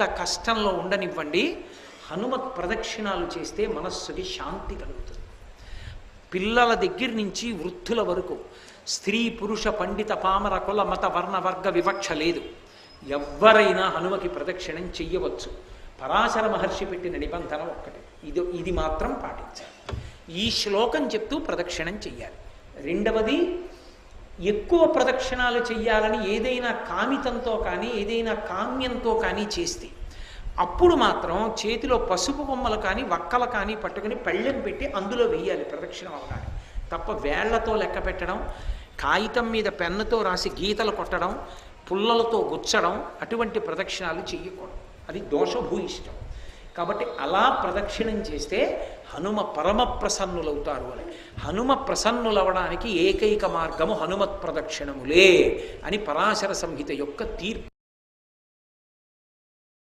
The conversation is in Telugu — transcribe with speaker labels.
Speaker 1: కష్టంలో ఉండనివ్వండి, హనుమత్ ప్రదక్షిణాలు చేస్తే మనస్సుకి శాంతి కలుగుతుంది. పిల్లల దగ్గర నుంచి వృద్ధుల వరకు, స్త్రీ పురుష పండిత పామర కుల మత వర్ణ వర్గ వివక్ష లేదు. ఎవ్వరైనా హనుమకి ప్రదక్షిణం చెయ్యవచ్చు. పరాశర మహర్షి పెట్టిన నిబంధన ఒక్కటే, ఇది మాత్రం పాటించాలి. ఈ శ్లోకం చెప్తూ ప్రదక్షిణం చెయ్యాలి. రెండవది, ఎక్కువ ప్రదక్షిణాలు చెయ్యాలని ఏదైనా కామితంతో కానీ ఏదైనా కామ్యంతో కానీ చేస్తే అప్పుడు మాత్రం చేతిలో పసుపు బొమ్మలు కానీ వక్కలు కానీ పట్టుకుని పళ్ళెం పెట్టి అందులో వెయ్యాలి ప్రదక్షిణం అవగానే. తప్ప వేళ్లతో లెక్క పెట్టడం, కాగితం మీద పెన్నుతో రాసి గీతలు కొట్టడం, పుల్లలతో గుచ్చడం, అటువంటి ప్రదక్షిణాలు చెయ్యకూడదు. అది దోషభూయిష్టం. కాబట్టి అలా ప్రదక్షిణం చేస్తే హనుమ పరమ ప్రసన్నులవుతారు అని. హనుమ ప్రసన్నులవడానికి ఏకైక మార్గము హనుమత్ ప్రదక్షిణములే అని పరాశర సంహిత యొక్క తీర్పు.